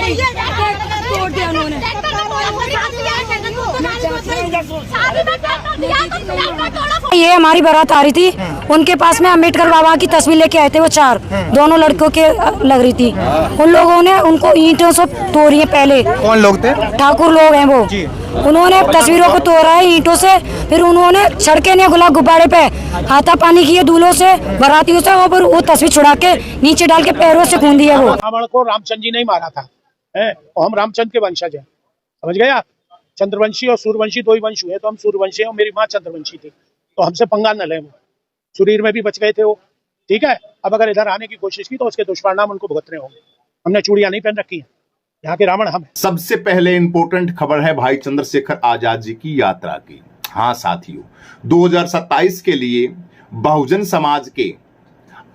तोड़ दिया उन्होंने। ये हमारी बारात आ रही थी, उनके पास में अम्बेडकर बाबा की तस्वीर लेके आए थे, वो 4 दोनों लड़कों के लग रही थी। उन लोगों ने उनको ईंटों से तोड़ी है। पहले कौन लोग थे? ठाकुर लोग हैं वो। उन्होंने तस्वीरों को तोड़ा है ईंटों से, फिर उन्होंने सड़के ने गुलाब गुब्बारे पे हाथापानी किए दूल्हों से, बारातियों से, और वो तस्वीर छुड़ा के नीचे डाल के पैरों से खून दिया। वो रावण को रामचंद्र जी ने ही मारा था, है? और हम रामचंद्र के वंशज हैं, समझ गए आप? चंद्रवंशी और सूर्यवंशी 2 ही वंश हुए, तो हम सूर्यवंशी हैं और मेरी माँ चंद्रवंशी थी, तो हमसे पंगा न ले। वो शरीर में भी बच गए थे वो, ठीक है। अब अगर इधर आने की कोशिश की तो उसके दुष्परिणाम उनको भुगतने होंगे। हमने चूड़ियां नहीं पहन रखी है, यहाँ के रावण हम हैं। सबसे पहले इंपॉर्टेंट खबर है भाई चंद्रशेखर आजाद जी की यात्रा की। हाँ साथियों, 2027 के लिए बहुजन समाज के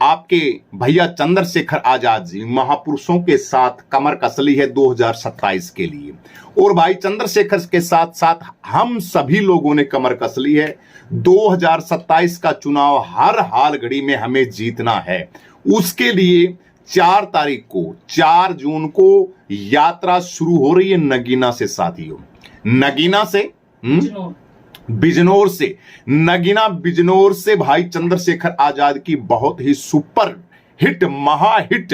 आपके भैया चंद्रशेखर आजाद जी महापुरुषों के साथ कमर कस ली है 2027 के लिए, और भाई चंद्रशेखर के साथ साथ हम सभी लोगों ने कमर कस ली है। 2027 का चुनाव हर हाल घड़ी में हमें जीतना है। उसके लिए 4 तारीख को 4 जून को यात्रा शुरू हो रही है नगीना से साथियों। नगीना से बिजनौर से, नगीना बिजनौर से भाई चंद्रशेखर आजाद की बहुत ही सुपर हिट महाहिट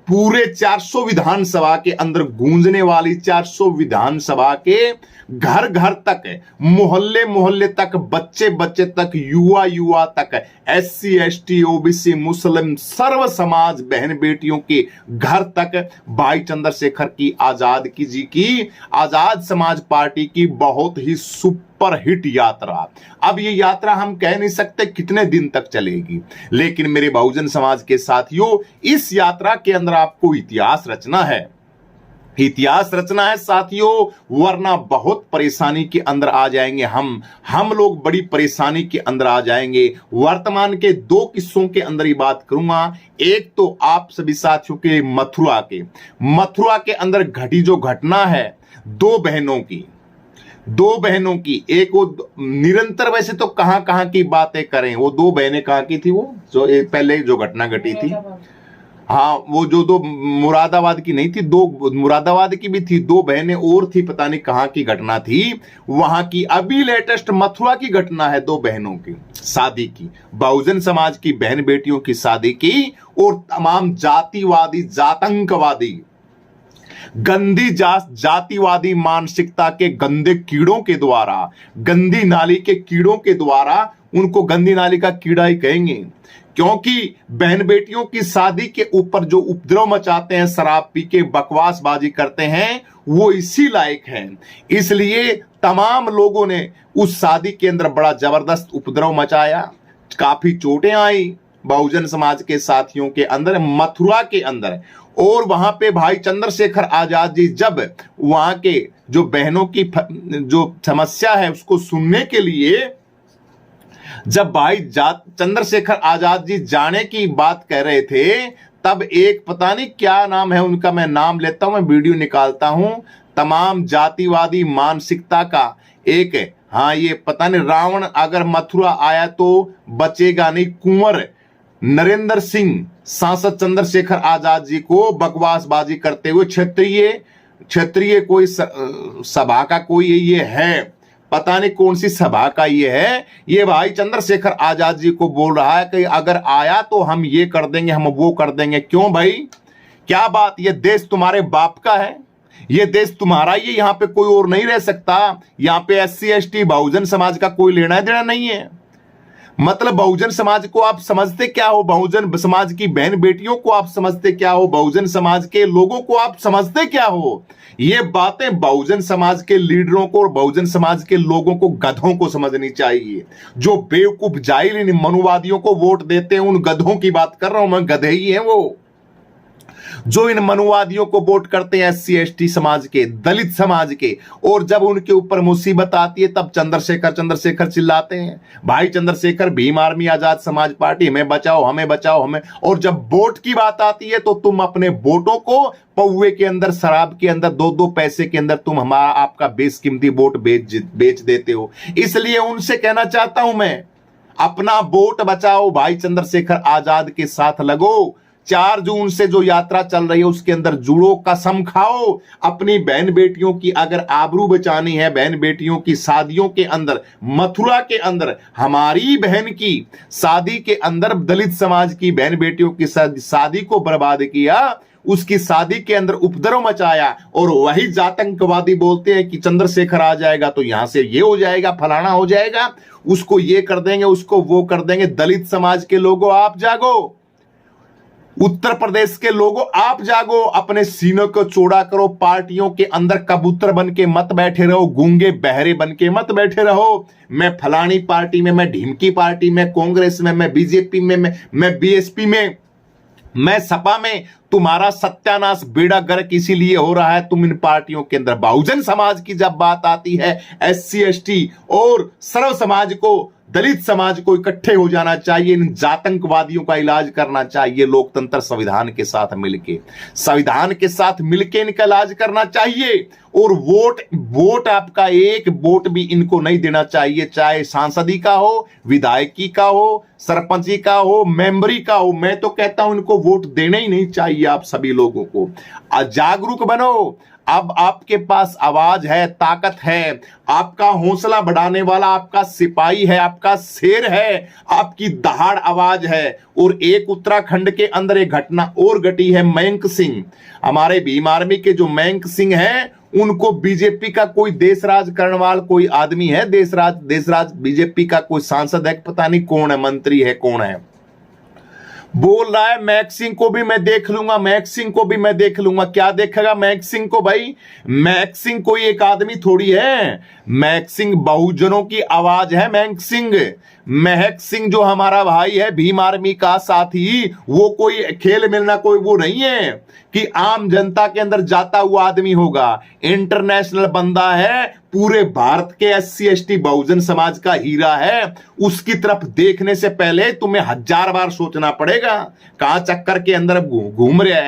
पूरे 400 विधानसभा के अंदर गूंजने वाली 400 विधानसभा के घर घर तक, मोहल्ले मोहल्ले तक, बच्चे बच्चे तक, युवा युवा तक, SC ST OBC मुस्लिम सर्व समाज बहन बेटियों के घर तक भाई चंद्रशेखर की आजाद जी की आजाद समाज पार्टी की बहुत ही सुपर हिट यात्रा। अब ये यात्रा हम कह नहीं सकते कितने दिन तक चलेगी, लेकिन मेरे बहुजन समाज के साथियों, इस यात्रा के अंदर आपको इतिहास रचना है। इतिहास रचना है साथियों, वरना बहुत परेशानी के अंदर आ जाएंगे हम लोग बड़ी परेशानी के अंदर आ जाएंगे। वर्तमान के 2 किस्सों के अंदर ही बात करूंगा। एक तो आप सभी साथियों के मथुरा के अंदर घटी जो घटना है 2 बहनों की, एक वो निरंतर, वैसे तो कहां की बातें करें, वो 2 बहनें कहां की थी, वो जो पहले जो घटना घटी थी, हाँ वो जो 2 मुरादाबाद की नहीं थी, 2 मुरादाबाद की भी थी, 2 बहनें और थी, पता नहीं कहां की घटना थी वहां की। अभी लेटेस्ट मथुरा की घटना है 2 बहनों की शादी की, बहुजन समाज की बहन बेटियों की शादी की, और तमाम जातिवादी जातंकवादी गंदी जातिवादी मानसिकता के गंदे कीड़ों के द्वारा, गंदी नाली के कीड़ों के द्वारा, उनको गंदी नाली का कीड़ा ही कहेंगे, क्योंकि बहन बेटियों की शादी के ऊपर जो उपद्रव मचाते हैं, शराब पी के बकवासबाजी करते हैं, वो इसी लायक हैं। इसलिए तमाम लोगों ने उस शादी के अंदर बड़ा जबरदस्त उपद्रव मचाया, काफी चोटें आई बहुजन समाज के साथियों के अंदर, मथुरा के अंदर। और वहां पे भाई चंद्रशेखर आजाद जी जब वहां के जो बहनों की जो समस्या है उसको सुनने के लिए जब भाई चंद्रशेखर आजाद जी जाने की बात कह रहे थे, तब एक पता नहीं क्या नाम है उनका, मैं नाम लेता हूं, मैं वीडियो निकालता हूं, तमाम जातिवादी मानसिकता का एक, हाँ ये पता नहीं, रावण अगर मथुरा आया तो बचेगा नहीं, कुंवर नरेंद्र सिंह सांसद चंद्रशेखर आजाद जी को बकवासबाजी करते हुए, क्षेत्रीय कोई सभा का कोई ये है, पता नहीं कौन सी सभा का ये है, ये भाई चंद्रशेखर आजाद जी को बोल रहा है कि अगर आया तो हम ये कर देंगे, हम वो कर देंगे। क्यों भाई, क्या बात, ये देश तुम्हारे बाप का है, ये देश तुम्हारा ही है, यहाँ पे कोई और नहीं रह सकता, यहाँ पे SC ST बहुजन समाज का कोई लेना देना नहीं है। मतलब बहुजन समाज को आप समझते क्या हो, बहुजन समाज की बहन बेटियों को आप समझते क्या हो, बहुजन समाज के लोगों को आप समझते क्या हो। ये बातें बहुजन समाज के लीडरों को और बहुजन समाज के लोगों को, गधों को समझनी चाहिए। जो बेवकूफ जाहिल इन मनुवादियों को वोट देते हैं, उन गधों की बात कर रहा हूं मैं, गधे ही हैं वो जो इन मनुवादियों को वोट करते हैं, SC ST समाज के, दलित समाज के, और जब उनके ऊपर मुसीबत आती है तब चंद्रशेखर चिल्लाते हैं। भाई चंद्रशेखर, भीम आर्मी, आजाद समाज पार्टी, हमें बचाओ हमें बचाओ हमें। और जब वोट की बात आती है तो तुम अपने वोटों को पौवे के अंदर, शराब के अंदर, 2-2 पैसे के अंदर तुम आपका बेशकीमती वोट बेच देते हो। इसलिए उनसे कहना चाहता हूं मैं, अपना वोट बचाओ, भाई चंद्रशेखर आजाद के साथ लगो, 4 जून से जो यात्रा चल रही है उसके अंदर जुड़ो, कसम खाओ अपनी बहन बेटियों की अगर आबरू बचानी है, बहन बेटियों की शादियों के अंदर, मथुरा के अंदर हमारी बहन की शादी के अंदर दलित समाज की बहन बेटियों की शादी को बर्बाद किया, उसकी शादी के अंदर उपद्रव मचाया और वही जातंकवादी बोलते हैं कि चंद्रशेखर आ जाएगा तो यहां से ये हो जाएगा, फलाना हो जाएगा, उसको ये कर देंगे, उसको वो कर देंगे। दलित समाज के लोगों आप जागो, उत्तर प्रदेश के लोगों आप जागो, अपने सीनों को चौड़ा करो, पार्टियों के अंदर कबूतर बन के मत बैठे रहो, गूंगे बहरे बन के मत बैठे रहो। मैं फलानी पार्टी में, मैं ढिमकी पार्टी में, कांग्रेस में, मैं बीजेपी में, मैं बीएसपी में, मैं सपा में। तुम्हारा सत्यानाश बेड़ा गर्क इसीलिए हो रहा है, तुम इन पार्टियों के अंदर बहुजन समाज की जब बात आती है, एससी एसटी और सर्व समाज को, दलित समाज को इकट्ठे हो जाना चाहिए, इन जातंकवादियों का इलाज करना चाहिए। लोकतंत्र संविधान के साथ मिलके, संविधान के साथ मिलके इनका इलाज करना चाहिए। और वोट आपका एक वोट भी इनको नहीं देना चाहिए, चाहे सांसदी का हो, विधायकी का हो, सरपंची का हो, मेंबरी का हो। मैं तो कहता हूं इनको वोट देना ही नहीं चाहिए। आप सभी लोगों को जागरूक बनो। अब आपके पास आवाज है, ताकत है, आपका हौसला बढ़ाने वाला आपका सिपाही है, आपका शेर है, आपकी दहाड़ आवाज है। और एक उत्तराखंड के अंदर एक घटना और घटी है। मयंक सिंह, हमारे भीम आर्मी के जो मयंक सिंह हैं, उनको बीजेपी का कोई देशराज करने वाला कोई आदमी है, देशराज बीजेपी का कोई सांसद है, पता नहीं कौन है, मंत्री है, कौन है, बोल रहा है मैक सिंह को भी मैं देख लूंगा, मैक सिंह को भी मैं देख लूंगा। क्या देखेगा मैक सिंह को भाई? मैक सिंह कोई एक आदमी थोड़ी है, मैक सिंह बहुजनों की आवाज है। मैक सिंह, महक सिंह जो हमारा भाई है भीम आर्मी का साथी, वो कोई खेल मिलना कोई वो नहीं है कि आम जनता के अंदर जाता हुआ आदमी होगा। इंटरनेशनल बंदा है, पूरे भारत के एससी एसटी बहुजन समाज का हीरा है। उसकी तरफ देखने से पहले तुम्हें 1000 बार सोचना पड़ेगा कहां चक्कर के अंदर घूम रहा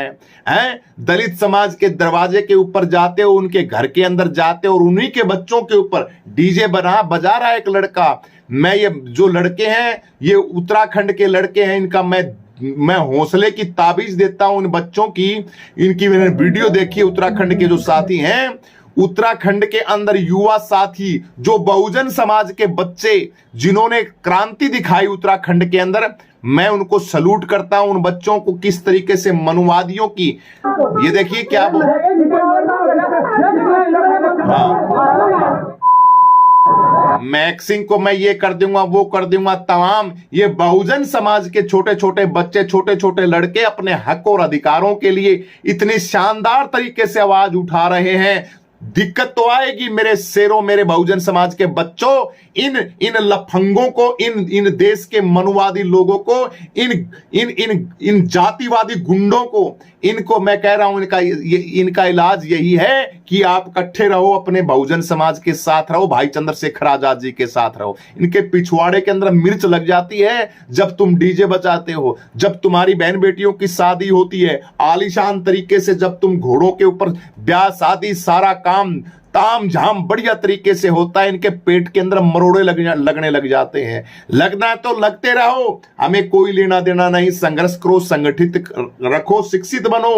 है। दलित समाज के दरवाजे के ऊपर जाते हो, उनके घर के अंदर जाते हो और उन्हीं के बच्चों के ऊपर डीजे बजा रहा है एक लड़का। मैं ये जो लड़के हैं, ये उत्तराखंड के लड़के हैं, इनका मैं हौसले की ताबीज देता हूं इन बच्चों की। इनकी मैंने वीडियो देखी, उत्तराखंड के जो साथी हैं, उत्तराखंड के अंदर युवा साथी, जो बहुजन समाज के बच्चे जिन्होंने क्रांति दिखाई उत्तराखंड के अंदर, मैं उनको सलूट करता हूं। उन बच्चों को किस तरीके से मनुवादियों की, ये देखिए क्या बोल, मैक सिंह को मैं ये कर दूंगा, वो कर दूंगा। तमाम ये बहुजन समाज के छोटे छोटे बच्चे, छोटे छोटे लड़के अपने हक और अधिकारों के लिए इतनी शानदार तरीके से आवाज उठा रहे हैं। दिक्कत तो आएगी मेरे शेरों, मेरे बहुजन समाज के बच्चों, इन लफंगों को, इन देश के मनुवादी लोगों को, इन जातिवादी गुंडों को, इनको मैं कह रहा हूं, इनका इलाज यही है कि आप इकट्ठे रहो, अपने बहुजन समाज के साथ रहो, भाई चंद्रशेखर आजाद जी के साथ रहो। इनके पिछवाड़े के अंदर मिर्च लग जाती है जब तुम डीजे बजाते हो, जब तुम्हारी बहन बेटियों की शादी होती है आलीशान तरीके से, जब तुम घोड़ों के ऊपर ब्याह शादी सारा काम ताम झाम बढ़िया तरीके से होता है, इनके पेट के अंदर मरोड़े लगने लग जाते हैं। लगना तो लगते रहो, हमें कोई लेना देना नहीं। संघर्ष करो, संगठित रखो, शिक्षित बनो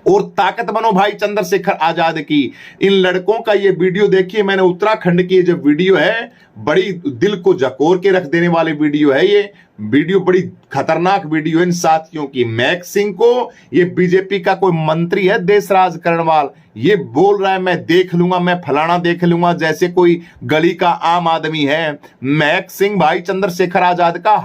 और ताकत बनो भाई चंद्रशेखर आजाद की। इन लड़कों का ये वीडियो देखिए, मैंने उत्तराखंड की जो वीडियो है, बड़ी दिल को झकोर के रख देने वाली वीडियो है। ये वीडियो बड़ी खतरनाक वीडियो है इन साथियों की। मैक सिंह को, ये बीजेपी का कोई मंत्री है, देशराज करणवाल, ये बोल रहा है मैं देख लूंगा, मैं फलाना देख लूंगा, जैसे कोई गली का आम आदमी है। मैक सिंह भाई चंद्रशेखर आजाद का